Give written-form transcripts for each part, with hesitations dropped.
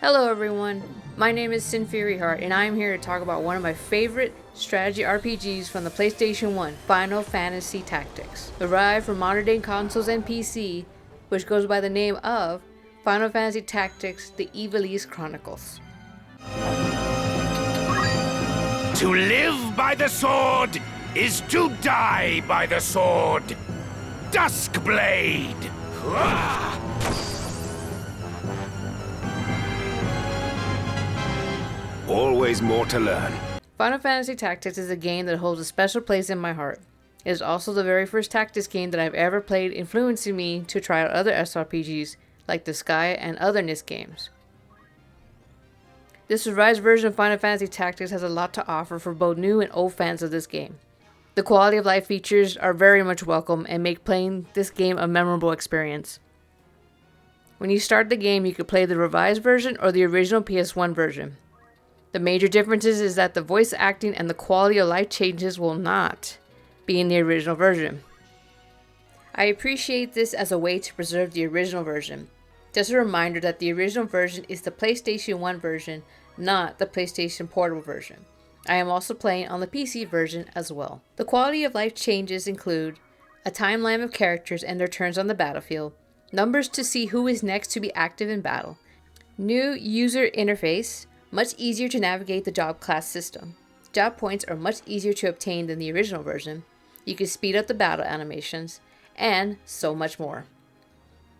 Hello everyone, my name is Sin Furyheart and I am here to talk about one of my favorite strategy RPGs from the PlayStation 1, Final Fantasy Tactics. Derived from modern day consoles and PC, which goes by the name of Final Fantasy Tactics The Ivalice Chronicles. To live by the sword is to die by the sword. Duskblade! Always more to learn. Final Fantasy Tactics is a game that holds a special place in my heart. It is also the very first tactics game that I've ever played, influencing me to try out other SRPGs like the Sky and other NIS games. This revised version of Final Fantasy Tactics has a lot to offer for both new and old fans of this game. The quality of life features are very much welcome and make playing this game a memorable experience. When you start the game, you can play the revised version or the original PS1 version. The major differences is that the voice acting and the quality of life changes will not be in the original version. I appreciate this as a way to preserve the original version. Just a reminder that the original version is the PlayStation 1 version, not the PlayStation Portable version. I am also playing on the PC version as well. The quality of life changes include a timeline of characters and their turns on the battlefield, numbers to see who is next to be active in battle, new user interface, much easier to navigate the job class system. Job points are much easier to obtain than the original version. You can speed up the battle animations, and so much more.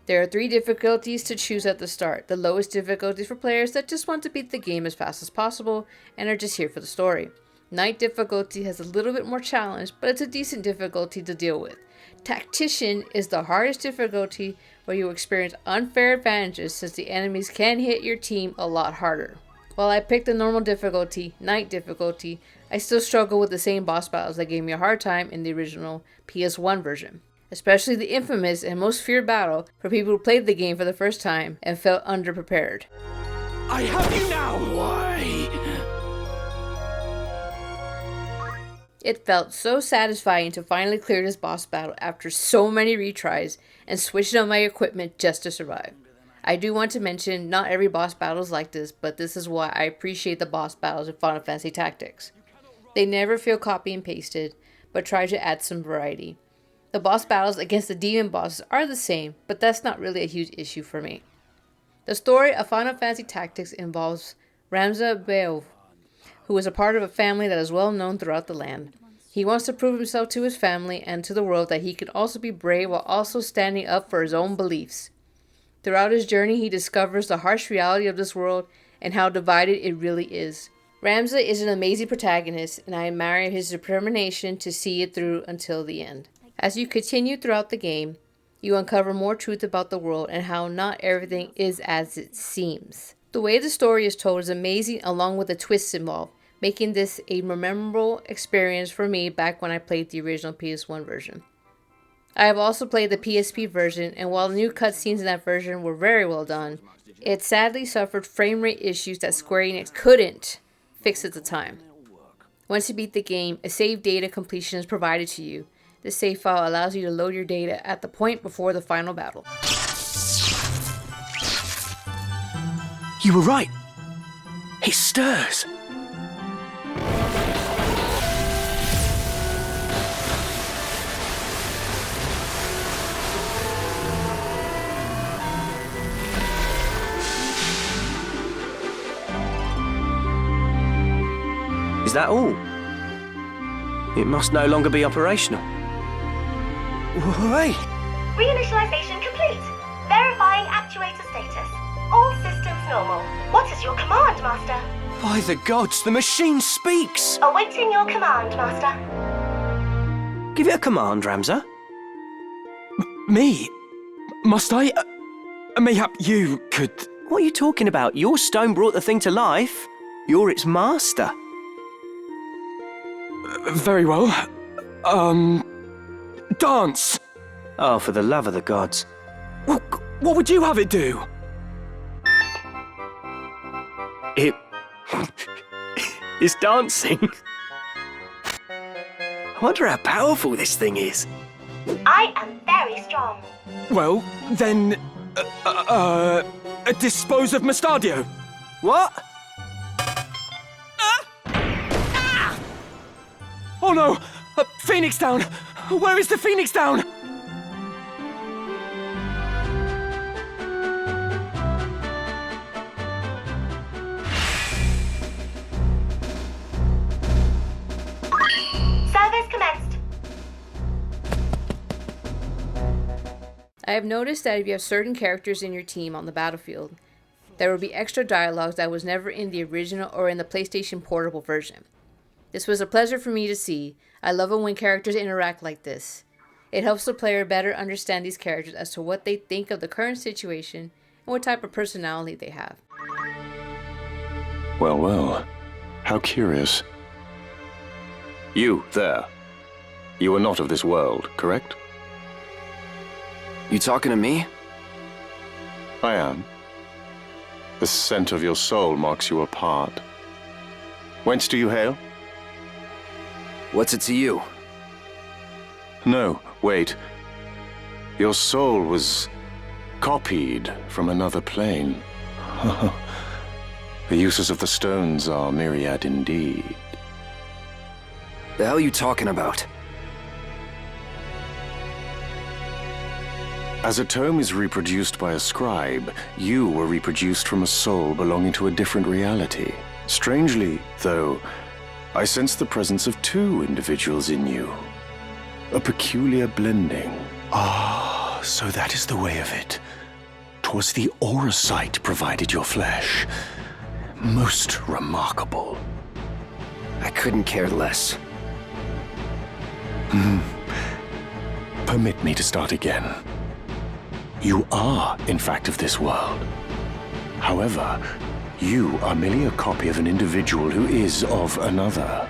There are 3 difficulties to choose at the start. The lowest difficulty for players that just want to beat the game as fast as possible and are just here for the story. Night difficulty has a little bit more challenge, but it's a decent difficulty to deal with. Tactician is the hardest difficulty, where you experience unfair advantages since the enemies can hit your team a lot harder. While I picked the normal difficulty, night difficulty, I still struggle with the same boss battles that gave me a hard time in the original PS1 version. Especially the infamous and most feared battle for people who played the game for the first time and felt underprepared. I have you now! Why? It felt so satisfying to finally clear this boss battle after so many retries and switching on my equipment just to survive. I do want to mention, not every boss battle is like this, but this is why I appreciate the boss battles in Final Fantasy Tactics. They never feel copy and pasted, but try to add some variety. The boss battles against the demon bosses are the same, but that's not really a huge issue for me. The story of Final Fantasy Tactics involves Ramza Beov, who is a part of a family that is well known throughout the land. He wants to prove himself to his family and to the world that he can also be brave while also standing up for his own beliefs. Throughout his journey, he discovers the harsh reality of this world and how divided it really is. Ramza is an amazing protagonist, and I admire his determination to see it through until the end. As you continue throughout the game, you uncover more truth about the world and how not everything is as it seems. The way the story is told is amazing, along with the twists involved, making this a memorable experience for me back when I played the original PS1 version. I have also played the PSP version, and while the new cutscenes in that version were very well done, it sadly suffered frame rate issues that Square Enix couldn't fix at the time. Once you beat the game, a save data completion is provided to you. This save file allows you to load your data at the point before the final battle. You were right. It stirs. Is that all? It must no longer be operational. Hey! Reinitialization complete. Verifying actuator status. All systems normal. What is your command, Master? By the gods, the machine speaks! Awaiting your command, Master. Give it a command, Ramza. Me? Must I? Mayhap you could... What are you talking about? Your stone brought the thing to life. You're its master. Very well. Dance! Oh, for the love of the gods. What would you have it do? It's dancing. I wonder how powerful this thing is. I am very strong. Well, then... dispose of Mustadio. What? Oh no! Phoenix Down! Where is the Phoenix Down? Service commenced. I have noticed that if you have certain characters in your team on the battlefield, there will be extra dialogue that was never in the original or in the PlayStation Portable version. This was a pleasure for me to see. I love it when characters interact like this. It helps the player better understand these characters as to what they think of the current situation and what type of personality they have. Well, well. How curious. You, there. You are not of this world, correct? You talking to me? I am. The scent of your soul marks you apart. Whence do you hail? What's it to you? No, wait. Your soul was copied from another plane. The uses of the stones are myriad indeed. The hell you talking about? As a tome is reproduced by a scribe, you were reproduced from a soul belonging to a different reality. Strangely, though, I sense the presence of two individuals in you. A peculiar blending. Ah, so that is the way of it. 'Twas the aura sight provided your flesh. Most remarkable. I couldn't care less. Permit me to start again. You are, in fact, of this world. However, you are merely a copy of an individual who is of another.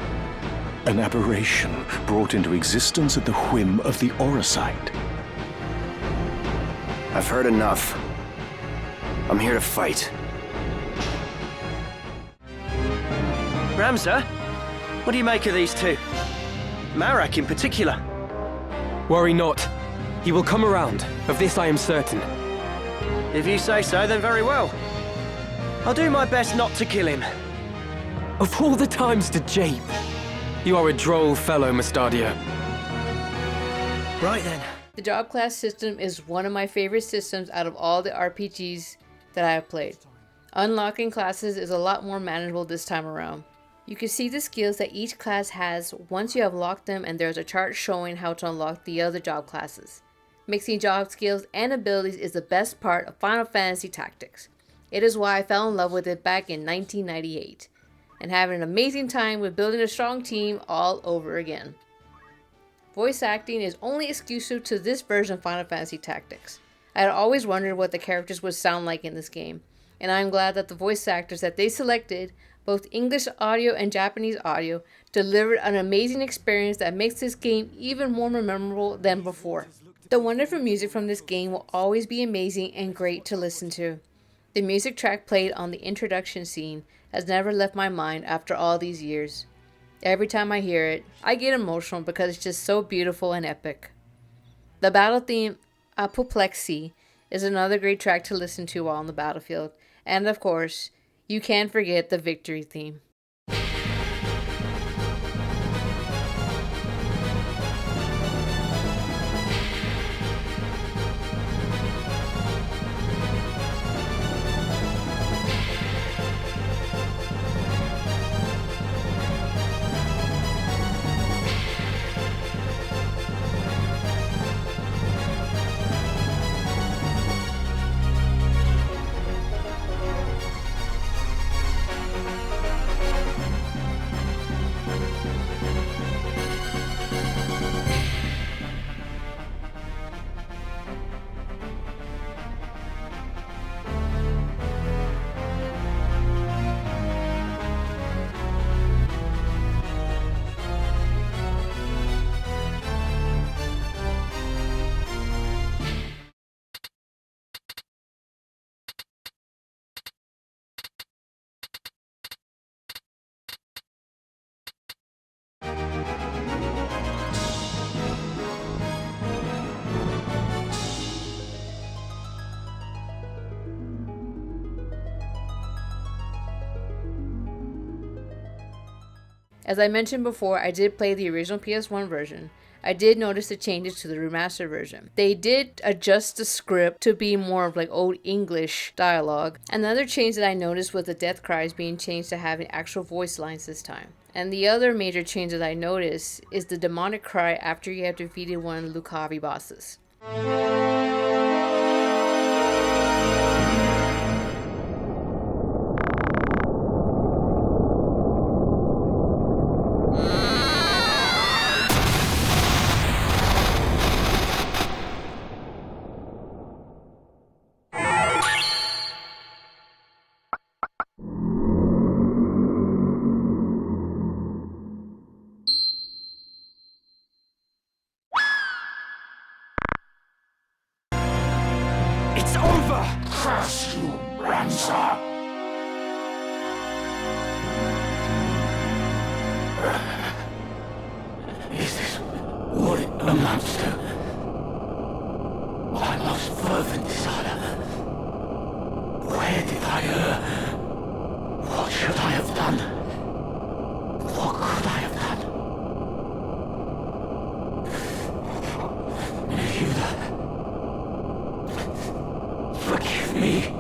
An aberration brought into existence at the whim of the aura sight. I've heard enough. I'm here to fight. Ramza, what do you make of these two? Marak in particular. Worry not. He will come around. Of this I am certain. If you say so, then very well. I'll do my best not to kill him. Of all the times to jape. You are a droll fellow, Mustadio. Right then. The job class system is one of my favorite systems out of all the RPGs that I have played. Unlocking classes is a lot more manageable this time around. You can see the skills that each class has once you have locked them, and there's a chart showing how to unlock the other job classes. Mixing job skills and abilities is the best part of Final Fantasy Tactics. It is why I fell in love with it back in 1998, and having an amazing time with building a strong team all over again. Voice acting is only exclusive to this version of Final Fantasy Tactics. I had always wondered what the characters would sound like in this game, and I am glad that the voice actors that they selected, both English audio and Japanese audio, delivered an amazing experience that makes this game even more memorable than before. The wonderful music from this game will always be amazing and great to listen to. The music track played on the introduction scene has never left my mind after all these years. Every time I hear it, I get emotional because it's just so beautiful and epic. The battle theme, Apoplexy, is another great track to listen to while on the battlefield. And of course, you can't forget the victory theme. As I mentioned before, I did play the original PS1 version. I did notice the changes to the remastered version. They did adjust the script to be more of like old English dialogue. Another change that I noticed was the death cries being changed to having actual voice lines this time. And the other major change that I noticed is the demonic cry after you have defeated one of the lucavi bosses. It's over! Curse you, Rancer! Is this what it amounts to? My most fervent desire. Where did I err? What should I have done? What could I have done? Nehuda, forgive me.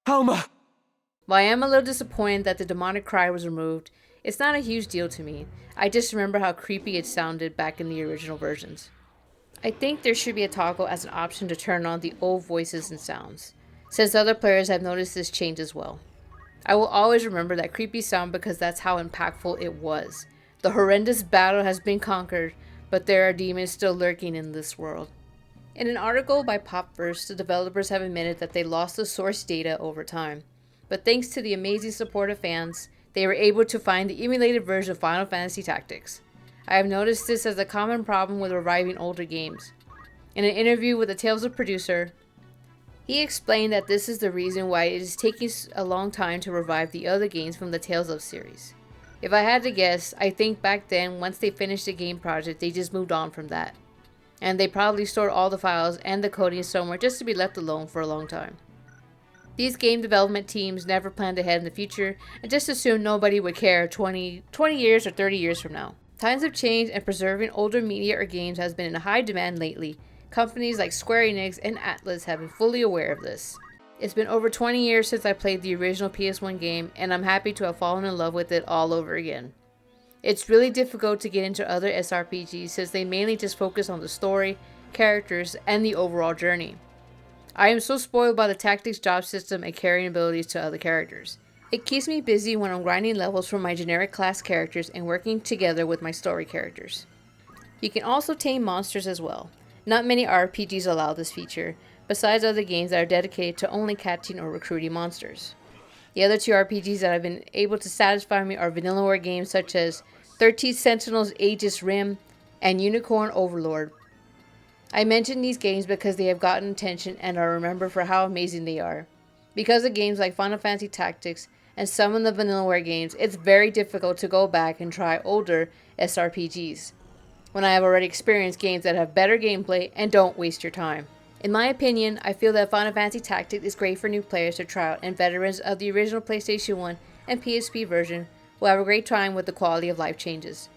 Alma! While I am a little disappointed that the demonic cry was removed, it's not a huge deal to me. I just remember how creepy it sounded back in the original versions. I think there should be a toggle as an option to turn on the old voices and sounds, since other players have noticed this change as well. I will always remember that creepy sound because that's how impactful it was. The horrendous battle has been conquered, but there are demons still lurking in this world. In an article by Popverse, the developers have admitted that they lost the source data over time, but thanks to the amazing support of fans, they were able to find the emulated version of Final Fantasy Tactics. I have noticed this as a common problem with reviving older games. In an interview with the Tales producer, he explained that this is the reason why it is taking a long time to revive the other games from the Tales of series. If I had to guess, I think back then, once they finished the game project, they just moved on from that. And they probably stored all the files and the coding somewhere just to be left alone for a long time. These game development teams never planned ahead in the future and just assumed nobody would care 20 years or 30 years from now. Times have changed and preserving older media or games has been in high demand lately. Companies like Square Enix and Atlus have been fully aware of this. It's been over 20 years since I played the original PS1 game, and I'm happy to have fallen in love with it all over again. It's really difficult to get into other SRPGs since they mainly just focus on the story, characters, and the overall journey. I am so spoiled by the tactics job system and carrying abilities to other characters. It keeps me busy when I'm grinding levels for my generic class characters and working together with my story characters. You can also tame monsters as well. Not many RPGs allow this feature, besides other games that are dedicated to only catching or recruiting monsters. The other two RPGs that have been able to satisfy me are Vanillaware games such as 13 Sentinels Aegis Rim and Unicorn Overlord. I mention these games because they have gotten attention and are remembered for how amazing they are. Because of games like Final Fantasy Tactics and some of the Vanillaware games, it's very difficult to go back and try older SRPGs, when I have already experienced games that have better gameplay and don't waste your time. In my opinion, I feel that Final Fantasy Tactics is great for new players to try out, and veterans of the original PlayStation 1 and PSP version will have a great time with the quality of life changes.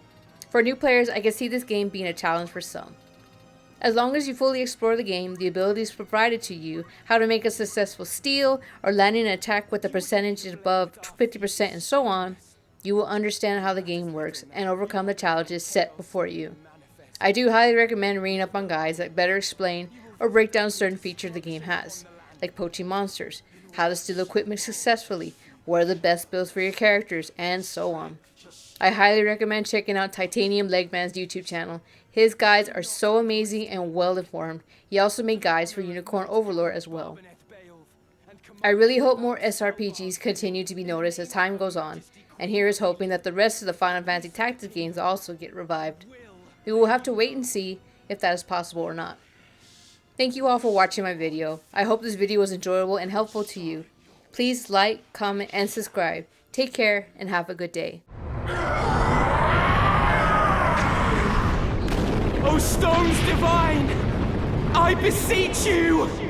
For new players, I can see this game being a challenge for some. As long as you fully explore the game, the abilities provided to you, how to make a successful steal, or landing an attack with a percentage above 50% and so on, you will understand how the game works and overcome the challenges set before you. I do highly recommend reading up on guides that better explain or break down certain features the game has, like poaching monsters, how to steal equipment successfully, what are the best builds for your characters, and so on. I highly recommend checking out Titanium Legman's YouTube channel. His guides are so amazing and well informed. He also made guides for Unicorn Overlord as well. I really hope more SRPGs continue to be noticed as time goes on, and here is hoping that the rest of the Final Fantasy Tactics games also get revived. We will have to wait and see if that is possible or not. Thank you all for watching my video. I hope this video was enjoyable and helpful to you. Please like, comment, and subscribe. Take care and have a good day. O stones divine, I beseech you!